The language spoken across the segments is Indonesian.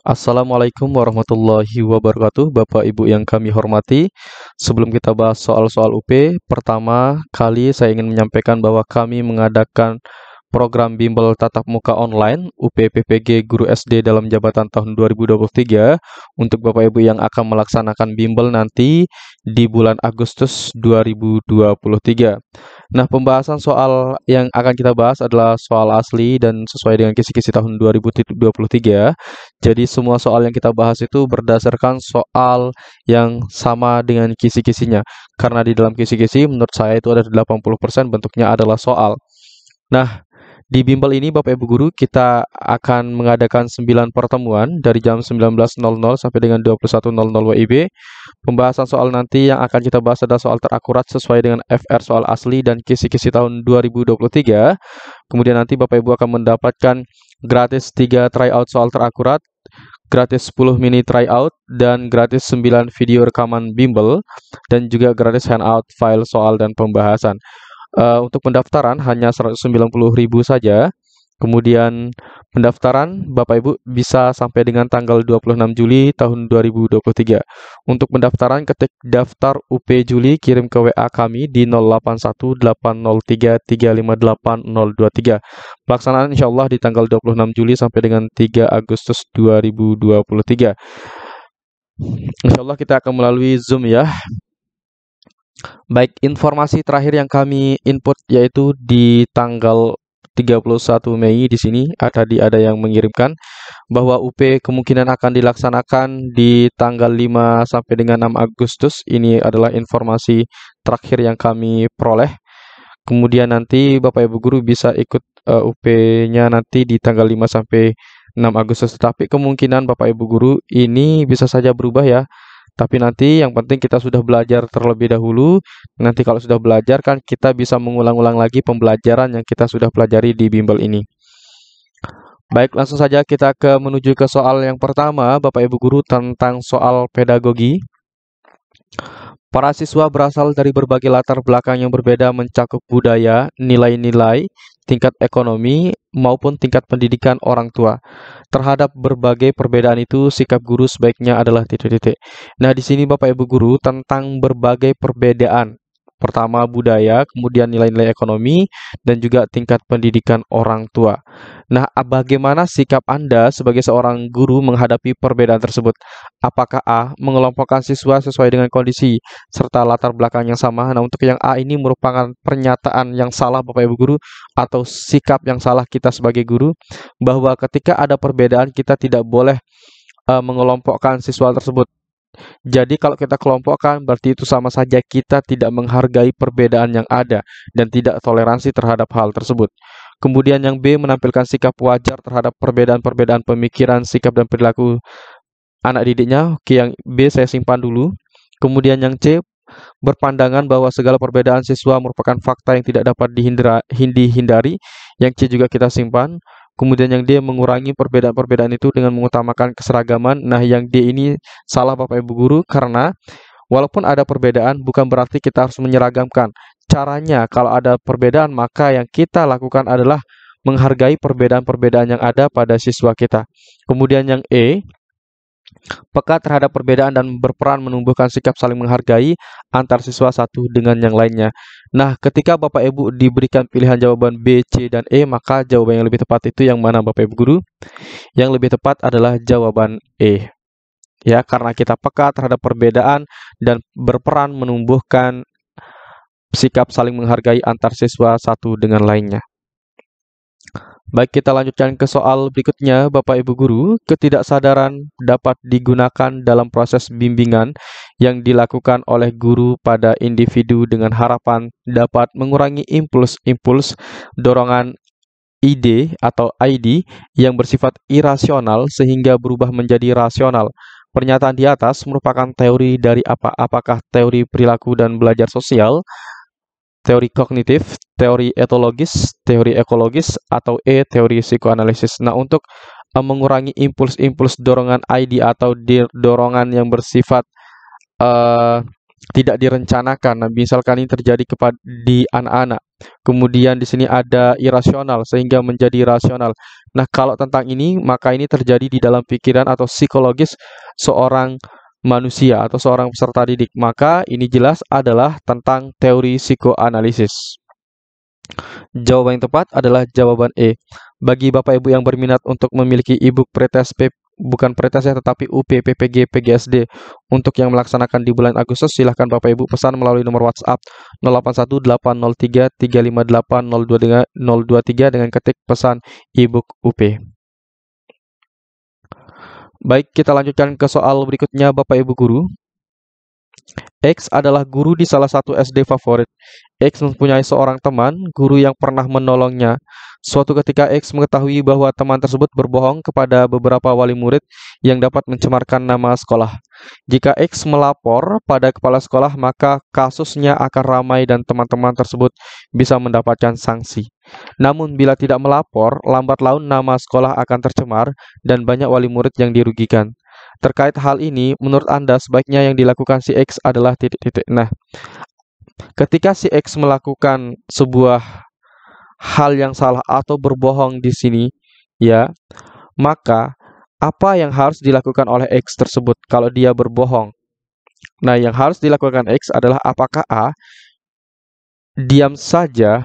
Assalamualaikum warahmatullahi wabarakatuh, Bapak Ibu yang kami hormati. Sebelum kita bahas soal-soal UP, pertama kali saya ingin menyampaikan bahwa kami mengadakan program bimbel tatap muka online UP-PPG Guru SD dalam jabatan tahun 2023 untuk Bapak Ibu yang akan melaksanakan bimbel nanti di bulan Agustus 2023. Nah, pembahasan soal yang akan kita bahas adalah soal asli dan sesuai dengan kisi-kisi tahun 2023. Jadi semua soal yang kita bahas itu berdasarkan soal yang sama dengan kisi-kisinya. Karena di dalam kisi-kisi menurut saya itu ada 80% bentuknya adalah soal. Nah, di bimbel ini Bapak Ibu Guru kita akan mengadakan 9 pertemuan dari jam 19.00 sampai dengan 21.00 WIB. Pembahasan soal nanti yang akan kita bahas adalah soal terakurat sesuai dengan FR soal asli dan kisi-kisi tahun 2023. Kemudian nanti Bapak Ibu akan mendapatkan gratis 3 tryout soal terakurat, gratis 10 mini tryout, dan gratis 9 video rekaman bimbel, dan juga gratis handout file soal dan pembahasan. Untuk pendaftaran hanya 190.000 saja. Kemudian pendaftaran Bapak Ibu bisa sampai dengan tanggal 26 Juli tahun 2023. Untuk pendaftaran ketik daftar UP Juli, kirim ke WA kami di 081803358023. Pelaksanaan insya Allah di tanggal 26 Juli sampai dengan 3 Agustus 2023. Insya Allah kita akan melalui Zoom ya. Baik, informasi terakhir yang kami input yaitu di tanggal 31 Mei di sini ada yang mengirimkan bahwa UP kemungkinan akan dilaksanakan di tanggal 5 sampai dengan 6 Agustus. Ini adalah informasi terakhir yang kami peroleh. Kemudian nanti Bapak Ibu Guru bisa ikut UP-nya nanti di tanggal 5 sampai 6 Agustus. Tetapi kemungkinan Bapak Ibu Guru ini bisa saja berubah ya. Tapi nanti yang penting kita sudah belajar terlebih dahulu. Nanti kalau sudah belajar kan kita bisa mengulang-ulang lagi pembelajaran yang kita sudah pelajari di bimbel ini. Baik, langsung saja kita menuju ke soal yang pertama, Bapak Ibu Guru, tentang soal pedagogi. Para siswa berasal dari berbagai latar belakang yang berbeda mencakup budaya, nilai-nilai, tingkat ekonomi, maupun tingkat pendidikan orang tua. Terhadap berbagai perbedaan itu, sikap guru sebaiknya adalah titik-titik. Nah, di sini Bapak Ibu Guru tentang berbagai perbedaan. Pertama budaya, kemudian nilai-nilai ekonomi, dan juga tingkat pendidikan orang tua. Nah, bagaimana sikap Anda sebagai seorang guru menghadapi perbedaan tersebut? Apakah A. Mengelompokkan siswa sesuai dengan kondisi serta latar belakang yang sama? Nah, untuk yang A ini merupakan pernyataan yang salah Bapak Ibu Guru atau sikap yang salah kita sebagai guru bahwa ketika ada perbedaan kita tidak boleh mengelompokkan siswa tersebut. Jadi kalau kita kelompokkan berarti itu sama saja kita tidak menghargai perbedaan yang ada dan tidak toleransi terhadap hal tersebut. Kemudian yang B menampilkan sikap wajar terhadap perbedaan-perbedaan pemikiran, sikap dan perilaku anak didiknya. Oke, yang B saya simpan dulu. Kemudian yang C berpandangan bahwa segala perbedaan siswa merupakan fakta yang tidak dapat dihindari. Yang C juga kita simpan. Kemudian yang D mengurangi perbedaan-perbedaan itu dengan mengutamakan keseragaman. Nah, yang D ini salah Bapak Ibu Guru karena walaupun ada perbedaan bukan berarti kita harus menyeragamkan. Caranya kalau ada perbedaan maka yang kita lakukan adalah menghargai perbedaan-perbedaan yang ada pada siswa kita. Kemudian yang E, peka terhadap perbedaan dan berperan menumbuhkan sikap saling menghargai antar siswa satu dengan yang lainnya. Nah, ketika Bapak Ibu diberikan pilihan jawaban B, C, dan E, maka jawaban yang lebih tepat itu yang mana Bapak Ibu Guru? Yang lebih tepat adalah jawaban E. Ya, karena kita peka terhadap perbedaan dan berperan menumbuhkan sikap saling menghargai antar siswa satu dengan lainnya. Baik, kita lanjutkan ke soal berikutnya, Bapak Ibu Guru. Ketidaksadaran dapat digunakan dalam proses bimbingan yang dilakukan oleh guru pada individu dengan harapan dapat mengurangi impuls-impuls dorongan ide atau ID yang bersifat irasional sehingga berubah menjadi rasional. Pernyataan di atas merupakan teori dari apa? Apakah teori perilaku dan belajar sosial, teori kognitif, teori etologis, teori ekologis, atau E, teori psikoanalisis. Nah, untuk mengurangi impuls-impuls dorongan ID atau dorongan yang bersifat eh, tidak direncanakan. Nah, misalkan ini terjadi di anak-anak. Kemudian di sini ada irasional sehingga menjadi rasional. Nah, kalau tentang ini, maka ini terjadi di dalam pikiran atau psikologis seorang manusia atau seorang peserta didik. Maka ini jelas adalah tentang teori psikoanalisis. Jawaban yang tepat adalah jawaban E. Bagi Bapak Ibu yang berminat untuk memiliki e-book pretest bukan pretest ya, tetapi UP, PPG, PGSD untuk yang melaksanakan di bulan Agustus, silahkan Bapak Ibu pesan melalui nomor WhatsApp 081803358023 dengan ketik pesan e-book UP. Baik, kita lanjutkan ke soal berikutnya Bapak Ibu guru. X adalah guru di salah satu SD favorit. X mempunyai seorang teman, guru yang pernah menolongnya. Suatu ketika X mengetahui bahwa teman tersebut berbohong kepada beberapa wali murid yang dapat mencemarkan nama sekolah. Jika X melapor pada kepala sekolah, maka kasusnya akan ramai dan teman-teman tersebut bisa mendapatkan sanksi. Namun bila tidak melapor, lambat laun nama sekolah akan tercemar dan banyak wali murid yang dirugikan. Terkait hal ini, menurut Anda sebaiknya yang dilakukan si X adalah titik-titik. Nah, ketika si X melakukan sebuah hal yang salah atau berbohong di sini, ya, maka apa yang harus dilakukan oleh X tersebut kalau dia berbohong? Nah, yang harus dilakukan X adalah apakah A, diam saja,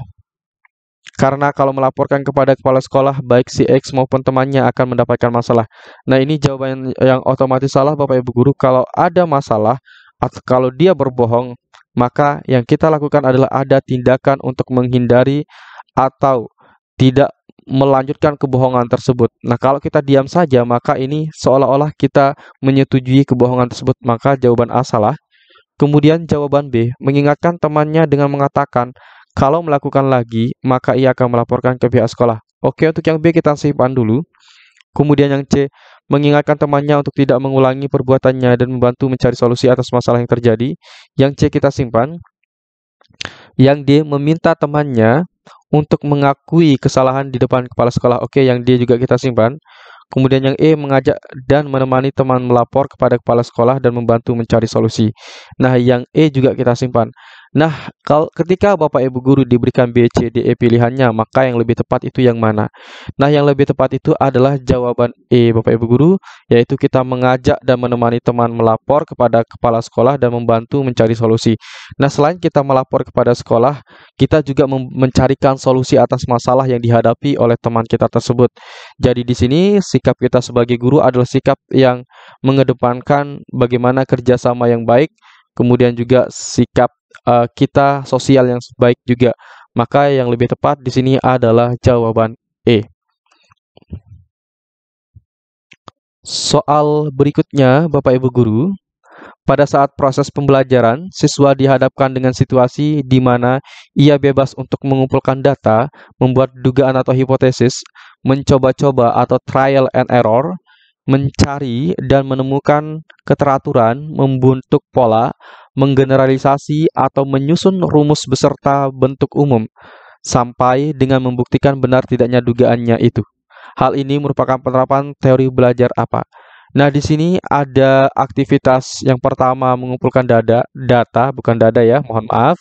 karena kalau melaporkan kepada kepala sekolah, baik si X maupun temannya akan mendapatkan masalah. Nah, ini jawaban yang otomatis salah Bapak Ibu Guru. Kalau ada masalah, atau kalau dia berbohong, maka yang kita lakukan adalah ada tindakan untuk menghindari atau tidak melanjutkan kebohongan tersebut. Nah, kalau kita diam saja, maka ini seolah-olah kita menyetujui kebohongan tersebut. Maka jawaban A salah. Kemudian jawaban B, mengingatkan temannya dengan mengatakan, kalau melakukan lagi, maka ia akan melaporkan ke pihak sekolah. Oke, untuk yang B kita simpan dulu. Kemudian yang C, mengingatkan temannya untuk tidak mengulangi perbuatannya dan membantu mencari solusi atas masalah yang terjadi. Yang C kita simpan. Yang D, meminta temannya untuk mengakui kesalahan di depan kepala sekolah. Oke, yang D juga kita simpan. Kemudian yang E, mengajak dan menemani teman melapor kepada kepala sekolah dan membantu mencari solusi. Nah, yang E juga kita simpan. Nah, ketika Bapak Ibu Guru diberikan B, C, D, E pilihannya, maka yang lebih tepat itu yang mana? Nah, yang lebih tepat itu adalah jawaban E, Bapak Ibu Guru, yaitu kita mengajak dan menemani teman melapor kepada kepala sekolah dan membantu mencari solusi. Nah, selain kita melapor kepada sekolah, kita juga mencarikan solusi atas masalah yang dihadapi oleh teman kita tersebut. Jadi di sini sikap kita sebagai guru adalah sikap yang mengedepankan bagaimana kerjasama yang baik, kemudian juga sikap kita sosial yang baik juga. Maka yang lebih tepat di sini adalah jawaban E. Soal berikutnya, Bapak Ibu Guru. Pada saat proses pembelajaran, siswa dihadapkan dengan situasi di mana ia bebas untuk mengumpulkan data, membuat dugaan atau hipotesis, mencoba-coba atau trial and error, mencari dan menemukan keteraturan, membentuk pola, menggeneralisasi atau menyusun rumus beserta bentuk umum, sampai dengan membuktikan benar tidaknya dugaannya itu. Hal ini merupakan penerapan teori belajar apa? Nah, di sini ada aktivitas yang pertama mengumpulkan data, bukan dada ya, mohon maaf.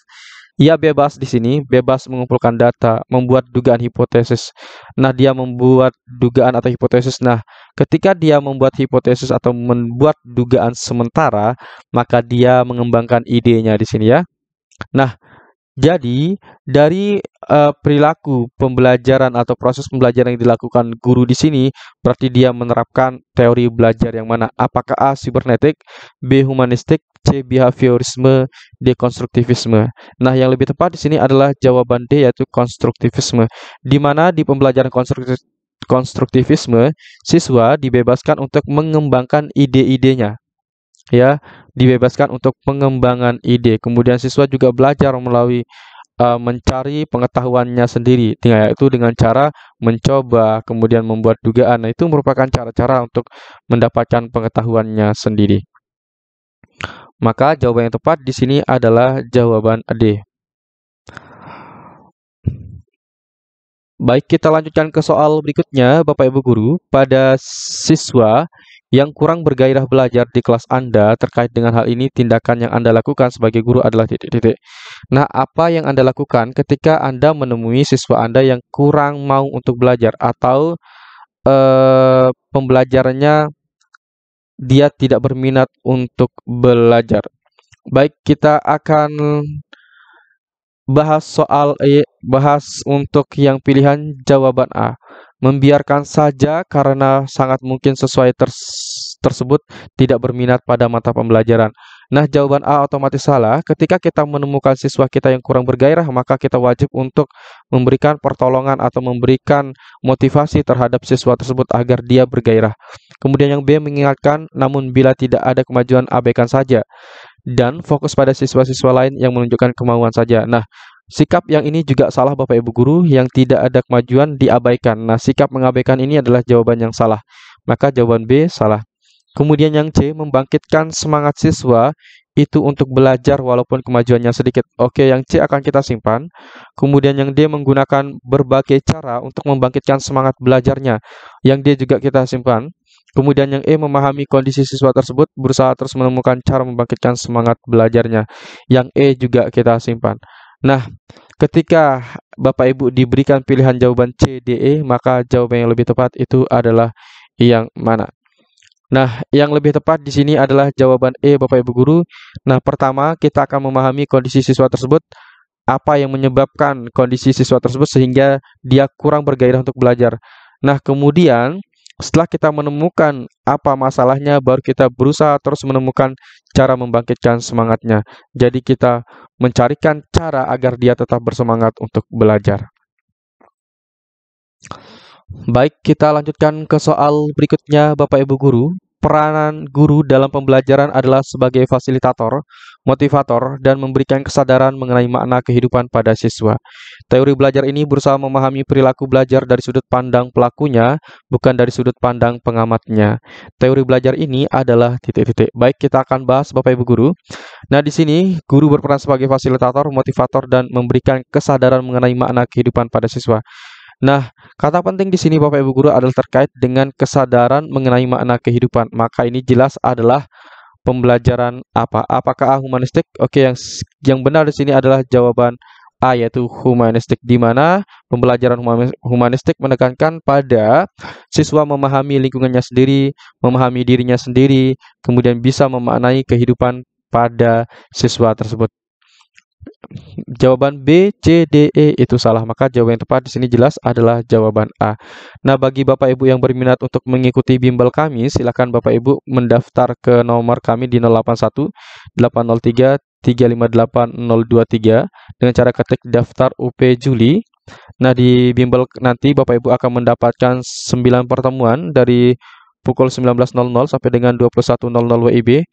Ia bebas di sini, bebas mengumpulkan data, membuat dugaan hipotesis. Nah, dia membuat dugaan atau hipotesis. Nah, ketika dia membuat hipotesis atau membuat dugaan sementara, maka dia mengembangkan idenya di sini ya. Nah, jadi dari perilaku pembelajaran atau proses pembelajaran yang dilakukan guru di sini berarti dia menerapkan teori belajar yang mana? Apakah A, sibernetik, B, humanistik, C, behaviorisme, D, konstruktivisme. Nah, yang lebih tepat di sini adalah jawaban D, yaitu konstruktivisme. Di mana di pembelajaran konstruktivisme siswa dibebaskan untuk mengembangkan ide-idenya. Ya, dibebaskan untuk pengembangan ide. Kemudian siswa juga belajar melalui mencari pengetahuannya sendiri, yaitu dengan cara mencoba, kemudian membuat dugaan. Nah, itu merupakan cara-cara untuk mendapatkan pengetahuannya sendiri. Maka jawaban yang tepat di sini adalah jawaban D. Baik, kita lanjutkan ke soal berikutnya, Bapak Ibu Guru. Pada siswa yang kurang bergairah belajar di kelas Anda terkait dengan hal ini, tindakan yang Anda lakukan sebagai guru adalah titik-titik. Nah, apa yang Anda lakukan ketika Anda menemui siswa Anda yang kurang mau untuk belajar atau pembelajarannya dia tidak berminat untuk belajar. Baik, kita akan bahas untuk yang pilihan jawaban A. Membiarkan saja karena sangat mungkin tersebut tidak berminat pada mata pembelajaran. Nah, jawaban A otomatis salah. Ketika kita menemukan siswa kita yang kurang bergairah, maka kita wajib untuk memberikan pertolongan atau memberikan motivasi terhadap siswa tersebut agar dia bergairah. Kemudian yang B, mengingatkan, namun bila tidak ada kemajuan abaikan saja dan fokus pada siswa-siswa lain yang menunjukkan kemauan saja. Nah, sikap yang ini juga salah Bapak Ibu Guru, yang tidak ada kemajuan diabaikan. Nah, sikap mengabaikan ini adalah jawaban yang salah. Maka jawaban B salah. Kemudian yang C, membangkitkan semangat siswa itu untuk belajar walaupun kemajuannya sedikit. Oke, yang C akan kita simpan. Kemudian yang D, menggunakan berbagai cara untuk membangkitkan semangat belajarnya. Yang D juga kita simpan. Kemudian yang E, memahami kondisi siswa tersebut, berusaha terus menemukan cara membangkitkan semangat belajarnya. Yang E juga kita simpan. Nah, ketika Bapak Ibu diberikan pilihan jawaban C, D, E, maka jawaban yang lebih tepat itu adalah yang mana? Nah, yang lebih tepat di sini adalah jawaban E, Bapak Ibu Guru. Nah, pertama kita akan memahami kondisi siswa tersebut, apa yang menyebabkan kondisi siswa tersebut sehingga dia kurang bergairah untuk belajar. Nah, kemudian setelah kita menemukan apa masalahnya, baru kita berusaha terus menemukan cara membangkitkan semangatnya. Jadi kita mencarikan cara agar dia tetap bersemangat untuk belajar. Baik, kita lanjutkan ke soal berikutnya Bapak Ibu Guru. Peranan guru dalam pembelajaran adalah sebagai fasilitator, motivator, dan memberikan kesadaran mengenai makna kehidupan pada siswa. Teori belajar ini berusaha memahami perilaku belajar dari sudut pandang pelakunya, bukan dari sudut pandang pengamatnya. Teori belajar ini adalah titik-titik. Baik, kita akan bahas Bapak Ibu Guru. Nah, di sini guru berperan sebagai fasilitator, motivator, dan memberikan kesadaran mengenai makna kehidupan pada siswa. Nah, kata penting di sini Bapak Ibu Guru adalah terkait dengan kesadaran mengenai makna kehidupan. Maka ini jelas adalah pembelajaran apa? Apakah A, humanistik? Oke, yang benar di sini adalah jawaban A, yaitu humanistik, di mana pembelajaran humanistik menekankan pada siswa memahami lingkungannya sendiri, memahami dirinya sendiri, kemudian bisa memaknai kehidupan pada siswa tersebut. Jawaban B, C, D, E itu salah. Maka jawaban yang tepat di sini jelas adalah jawaban A. Nah, bagi Bapak Ibu yang berminat untuk mengikuti bimbel kami, silakan Bapak Ibu mendaftar ke nomor kami di 081 803 358 023 dengan cara ketik daftar UP Juli. Nah, di bimbel nanti Bapak Ibu akan mendapatkan 9 pertemuan dari pukul 19.00 sampai dengan 21.00 WIB.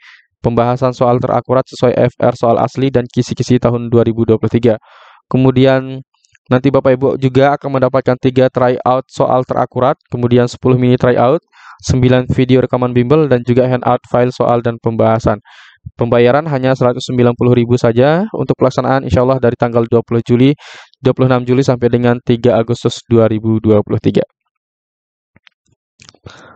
Pembahasan soal terakurat sesuai FR soal asli dan kisi-kisi tahun 2023. Kemudian nanti Bapak Ibu juga akan mendapatkan 3 tryout soal terakurat, kemudian 10 mini tryout, 9 video rekaman bimbel, dan juga handout file soal dan pembahasan. Pembayaran hanya 190.000 saja untuk pelaksanaan insya Allah dari tanggal 26 Juli sampai dengan 3 Agustus 2023.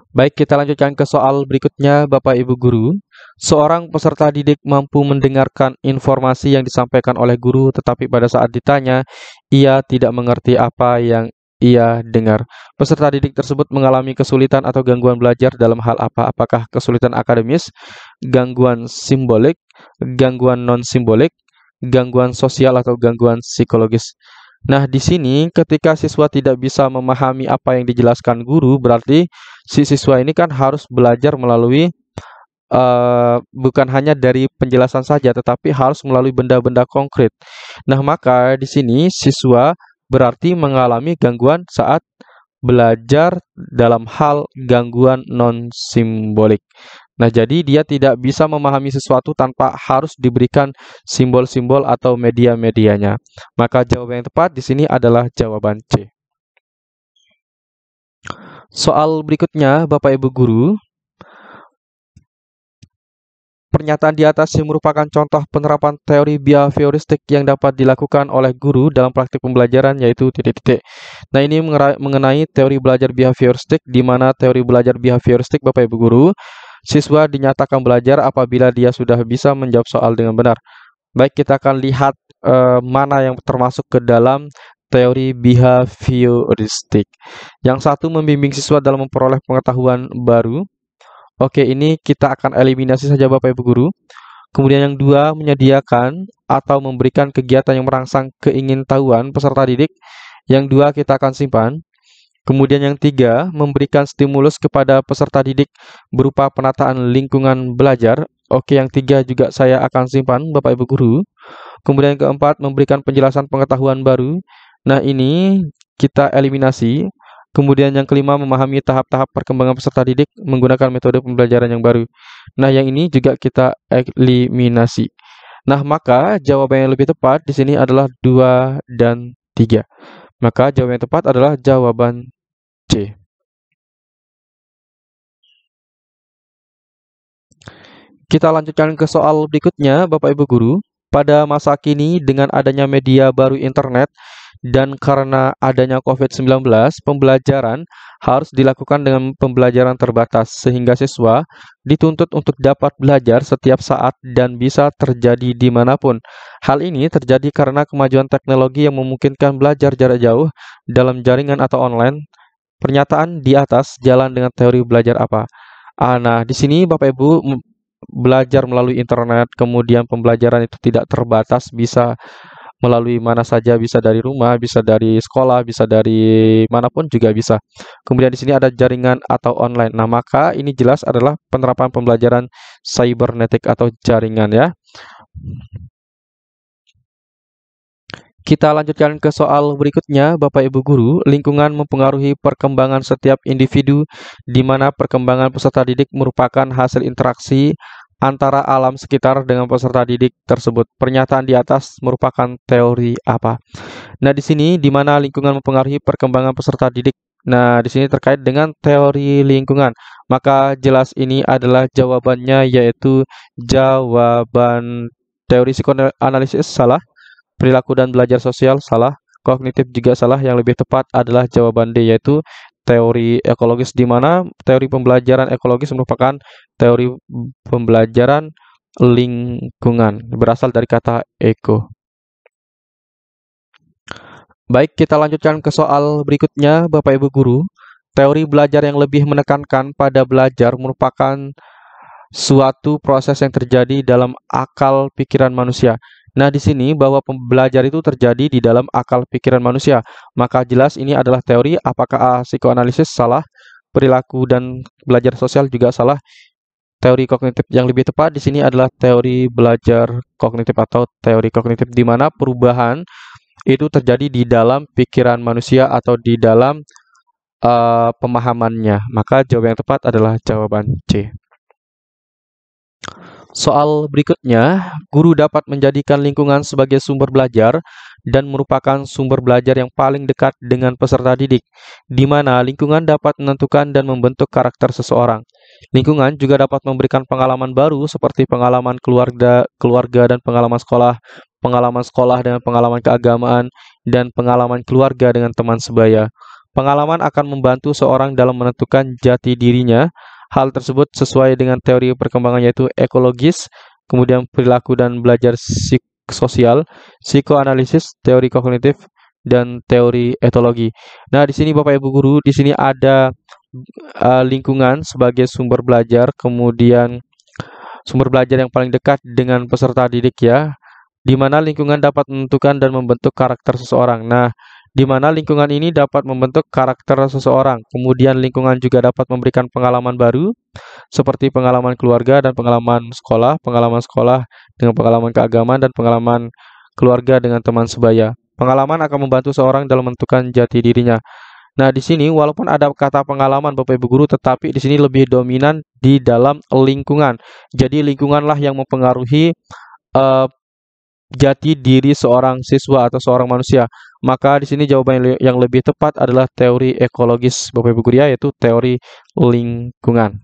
Baik, kita lanjutkan ke soal berikutnya Bapak Ibu Guru. Seorang peserta didik mampu mendengarkan informasi yang disampaikan oleh guru, tetapi pada saat ditanya, ia tidak mengerti apa yang ia dengar. Peserta didik tersebut mengalami kesulitan atau gangguan belajar dalam hal apa? Apakah kesulitan akademis, gangguan simbolik, gangguan non-simbolik, gangguan sosial, atau gangguan psikologis? Nah, di sini ketika siswa tidak bisa memahami apa yang dijelaskan guru, berarti si siswa ini kan harus belajar melalui bukan hanya dari penjelasan saja, tetapi harus melalui benda-benda konkret. Nah, maka di sini siswa berarti mengalami gangguan saat belajar dalam hal gangguan non-simbolik. Nah, jadi dia tidak bisa memahami sesuatu tanpa harus diberikan simbol-simbol atau media-medianya. Maka jawaban yang tepat di sini adalah jawaban C. Soal berikutnya, Bapak Ibu Guru. Pernyataan di atas merupakan contoh penerapan teori behavioristik yang dapat dilakukan oleh guru dalam praktik pembelajaran, yaitu titik-titik. Nah, ini mengenai teori belajar behavioristik, di mana teori belajar behavioristik Bapak Ibu Guru, siswa dinyatakan belajar apabila dia sudah bisa menjawab soal dengan benar. Baik, kita akan lihat mana yang termasuk ke dalam teori behavioristik. Yang satu membimbing siswa dalam memperoleh pengetahuan baru. Oke, ini kita akan eliminasi saja Bapak Ibu guru. Kemudian yang dua, menyediakan atau memberikan kegiatan yang merangsang keingintahuan peserta didik. Yang dua kita akan simpan. Kemudian yang tiga, memberikan stimulus kepada peserta didik berupa penataan lingkungan belajar. Oke, yang tiga juga saya akan simpan Bapak Ibu guru. Kemudian yang keempat, memberikan penjelasan pengetahuan baru. Nah, ini kita eliminasi. Kemudian yang kelima, memahami tahap-tahap perkembangan peserta didik menggunakan metode pembelajaran yang baru. Nah, yang ini juga kita eliminasi. Nah, maka jawaban yang lebih tepat di sini adalah 2 dan 3. Maka jawaban yang tepat adalah jawaban C. Kita lanjutkan ke soal berikutnya, Bapak Ibu guru. Pada masa kini, dengan adanya media baru internet dan karena adanya COVID-19, pembelajaran harus dilakukan dengan pembelajaran terbatas, sehingga siswa dituntut untuk dapat belajar setiap saat dan bisa terjadi dimanapun. Hal ini terjadi karena kemajuan teknologi yang memungkinkan belajar jarak jauh dalam jaringan atau online. Pernyataan di atas jalan dengan teori belajar apa? Nah, di sini Bapak Ibu belajar melalui internet, kemudian pembelajaran itu tidak terbatas, bisa melalui mana saja, bisa dari rumah, bisa dari sekolah, bisa dari manapun juga bisa. Kemudian di sini ada jaringan atau online. Nah, maka ini jelas adalah penerapan pembelajaran cybernetik atau jaringan ya. Kita lanjutkan ke soal berikutnya, Bapak Ibu guru. Lingkungan mempengaruhi perkembangan setiap individu, di mana perkembangan peserta didik merupakan hasil interaksi antara alam sekitar dengan peserta didik tersebut. Pernyataan di atas merupakan teori apa? Nah, di sini di mana lingkungan mempengaruhi perkembangan peserta didik. Nah, di sini terkait dengan teori lingkungan. Maka jelas ini adalah jawabannya, yaitu jawaban teori psikoanalisis salah. Perilaku dan belajar sosial salah, kognitif juga salah. Yang lebih tepat adalah jawaban D, yaitu teori ekologis, di mana teori pembelajaran ekologis merupakan teori pembelajaran lingkungan, berasal dari kata eko. Baik, kita lanjutkan ke soal berikutnya, Bapak Ibu guru. Teori belajar yang lebih menekankan pada belajar merupakan suatu proses yang terjadi dalam akal pikiran manusia. Nah, di sini bahwa belajar itu terjadi di dalam akal pikiran manusia. Maka jelas ini adalah teori. Apakah psikoanalisis salah, perilaku dan belajar sosial juga salah. Teori kognitif yang lebih tepat di sini adalah teori belajar kognitif atau teori kognitif, di mana perubahan itu terjadi di dalam pikiran manusia atau di dalam pemahamannya. Maka jawaban yang tepat adalah jawaban C. Soal berikutnya, guru dapat menjadikan lingkungan sebagai sumber belajar dan merupakan sumber belajar yang paling dekat dengan peserta didik, di mana lingkungan dapat menentukan dan membentuk karakter seseorang. Lingkungan juga dapat memberikan pengalaman baru seperti pengalaman keluarga dan pengalaman sekolah dengan pengalaman keagamaan, dan pengalaman keluarga dengan teman sebaya. Pengalaman akan membantu seorang dalam menentukan jati dirinya. Hal tersebut sesuai dengan teori perkembangan, yaitu ekologis, kemudian perilaku dan belajar sosial, psikoanalisis, teori kognitif, dan teori etologi. Nah, di sini Bapak Ibu guru, di sini ada lingkungan sebagai sumber belajar, kemudian sumber belajar yang paling dekat dengan peserta didik ya, di mana lingkungan dapat menentukan dan membentuk karakter seseorang. Nah, di mana lingkungan ini dapat membentuk karakter seseorang. Kemudian lingkungan juga dapat memberikan pengalaman baru, seperti pengalaman keluarga dan pengalaman sekolah dengan pengalaman keagamaan, dan pengalaman keluarga dengan teman sebaya. Pengalaman akan membantu seorang dalam menentukan jati dirinya. Nah, di sini walaupun ada kata pengalaman Bapak Ibu guru, tetapi di sini lebih dominan di dalam lingkungan. Jadi lingkunganlah yang mempengaruhi jati diri seorang siswa atau seorang manusia. Maka di sini jawaban yang lebih tepat adalah teori ekologis Bapak Ibu guru, yaitu teori lingkungan.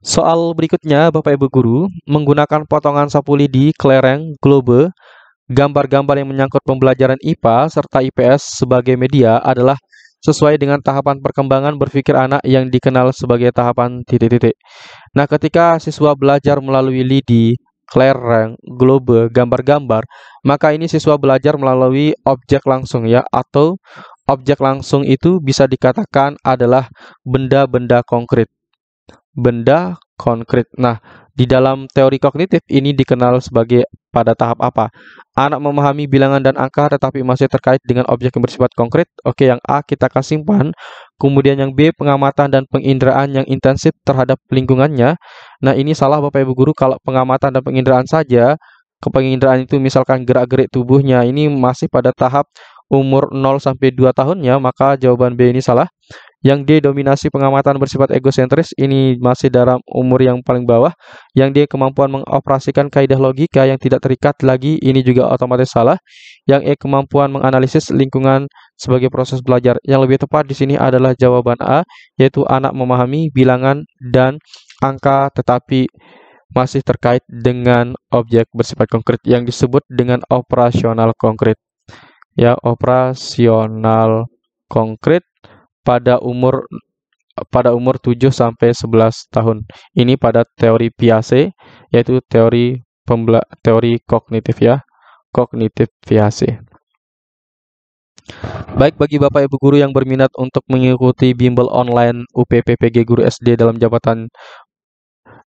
Soal berikutnya Bapak Ibu guru, menggunakan potongan sapu lidi, kelereng, globe, gambar-gambar yang menyangkut pembelajaran IPA serta IPS sebagai media adalah sesuai dengan tahapan perkembangan berpikir anak yang dikenal sebagai tahapan titik-titik. Nah, ketika siswa belajar melalui lidi, kelereng, globe, gambar-gambar, maka ini siswa belajar melalui objek langsung ya, atau objek langsung itu bisa dikatakan adalah benda-benda konkret. Benda konkret. Nah, di dalam teori kognitif ini dikenal sebagai pada tahap apa? Anak memahami bilangan dan angka tetapi masih terkait dengan objek yang bersifat konkret. Oke, yang A kita akan simpan. Kemudian yang B, pengamatan dan penginderaan yang intensif terhadap lingkungannya. Nah, ini salah Bapak Ibu Guru kalau pengamatan dan penginderaan saja. Penginderaan itu misalkan gerak-gerik tubuhnya ini masih pada tahap umur 0 sampai 2 tahunnya, maka jawaban B ini salah. Yang D, dominasi pengamatan bersifat egosentris, ini masih dalam umur yang paling bawah. Yang D, kemampuan mengoperasikan kaidah logika yang tidak terikat lagi, ini juga otomatis salah. Yang E, kemampuan menganalisis lingkungan sebagai proses belajar. Yang lebih tepat di sini adalah jawaban A, yaitu anak memahami bilangan dan angka tetapi masih terkait dengan objek bersifat konkret yang disebut dengan operasional konkret. Ya, operasional konkret pada umur 7 sampai 11 tahun. Ini pada teori Piaget, yaitu teori kognitif ya, kognitif Piaget. Baik, bagi Bapak Ibu guru yang berminat untuk mengikuti bimbel online UPPPG Guru SD dalam jabatan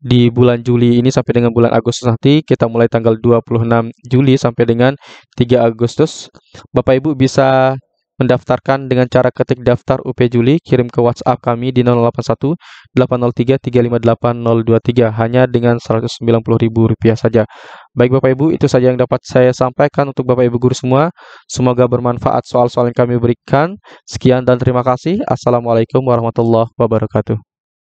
di bulan Juli ini sampai dengan bulan Agustus nanti, kita mulai tanggal 26 Juli sampai dengan 3 Agustus. Bapak Ibu bisa mendaftarkan dengan cara ketik daftar UP Juli, kirim ke WhatsApp kami di 081 803 358 023 hanya dengan Rp190.000 saja. Baik Bapak Ibu, itu saja yang dapat saya sampaikan untuk Bapak Ibu guru semua. Semoga bermanfaat soal-soal yang kami berikan. Sekian dan terima kasih. Assalamualaikum warahmatullahi wabarakatuh.